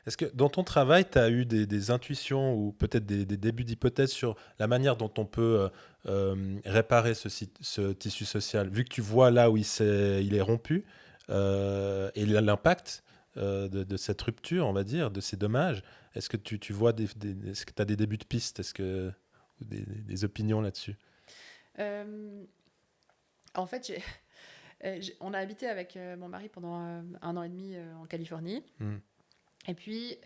Est-ce que dans ton travail, tu as eu des intuitions ou peut-être des débuts d'hypothèses sur la manière dont on peut réparer ce tissu social, vu que tu vois là où il est rompu et l'impact de cette rupture, on va dire, de ces dommages. Est-ce que tu vois est-ce que tu as des débuts de pistes, ou des opinions là-dessus? Euh, En fait, on a habité avec mon mari pendant 1 an et demi en Californie. Hmm. Et puis,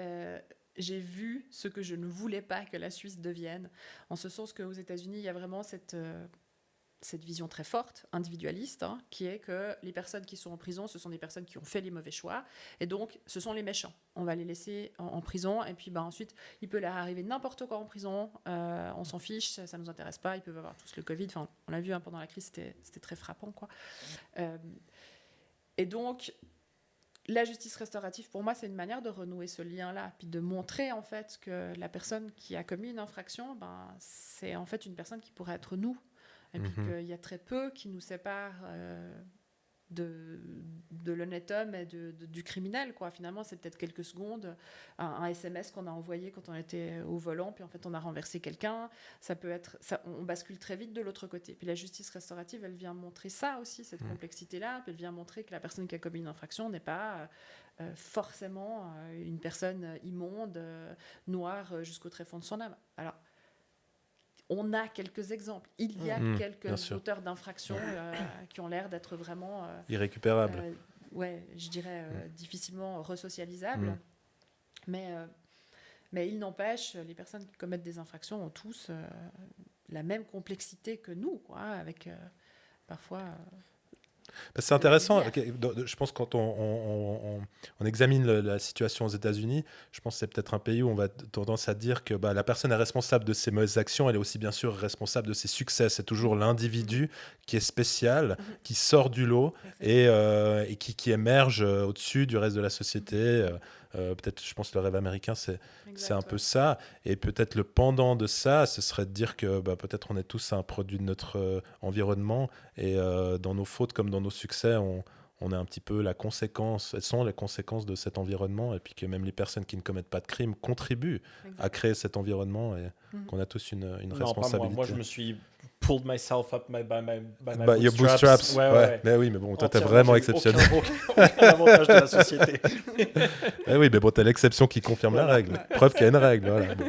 j'ai vu ce que je ne voulais pas que la Suisse devienne, en ce sens qu'aux États-Unis, il y a vraiment cette vision très forte, individualiste, hein, qui est que les personnes qui sont en prison, ce sont des personnes qui ont fait les mauvais choix, et donc ce sont les méchants. On va les laisser en prison, et puis ensuite, il peut leur arriver n'importe quoi en prison, on s'en fiche, ça ne nous intéresse pas, ils peuvent avoir tous le Covid, enfin, on l'a vu hein, pendant la crise, c'était très frappant, quoi. Euh, et donc, la justice restaurative, pour moi, c'est une manière de renouer ce lien-là, puis de montrer en fait que la personne qui a commis une infraction, c'est en fait une personne qui pourrait être nous, et puis Mhm. qu'il y a très peu qui nous séparent de, de l'honnête homme et du criminel, quoi. Finalement, c'est peut-être quelques secondes, un SMS qu'on a envoyé quand on était au volant, puis en fait on a renversé quelqu'un. Ça peut être, on bascule très vite de l'autre côté. Puis la justice restaurative, elle vient montrer ça aussi, cette Mhm. complexité-là. Puis elle vient montrer que la personne qui a commis une infraction n'est pas forcément une personne immonde, noire jusqu'au tréfonds de son âme. Alors, on a quelques exemples. Il y a Mhm. Bien quelques sûr. auteurs d'infractions qui ont l'air d'être vraiment, Irrécupérable. euh, ouais, je dirais, Mhm. difficilement resocialisables. Mhm. Mais, euh, mais il n'empêche, les personnes qui commettent des infractions ont tous la même complexité que nous, quoi, avec parfois C'est des intéressant. biais. Ok, je pense que quand on examine la situation aux États-Unis, je pense que c'est peut-être un pays où on va tendance à dire que bah, la personne est responsable de ses mauvaises actions, elle est aussi bien sûr responsable de ses succès. C'est toujours Mhm, mhm, l'individu qui est spécial, mhm. qui sort du lot Exactement. et qui émerge au-dessus du reste de la société. Mhm, mhm. Peut-être, je pense que le rêve américain, c'est un Exact, peu ouais. ça. Et peut-être le pendant de ça, ce serait de dire que bah, peut-être on est tous un produit de notre environnement et dans nos fautes comme dans nos succès, on est un petit peu la conséquence, elles sont les conséquences de cet environnement, et puis que même les personnes qui ne commettent pas de crime contribuent à Exact. créer cet environnement et Mhm. qu'on a tous une Non, pas moi. Moi, responsabilité. je me suis pulled myself up by my Bah, your bootstraps. bootstraps, Ouais, ouais, ouais, ouais. mais oui, mais bon, toi, t'es Entièrement, vraiment j'ai eu exceptionnel. aucun avantage de la société. Eh oui, mais bon, t'es l'exception qui confirme la Voilà, règle. ouais. Preuve qu'il y a une règle, voilà. Bon.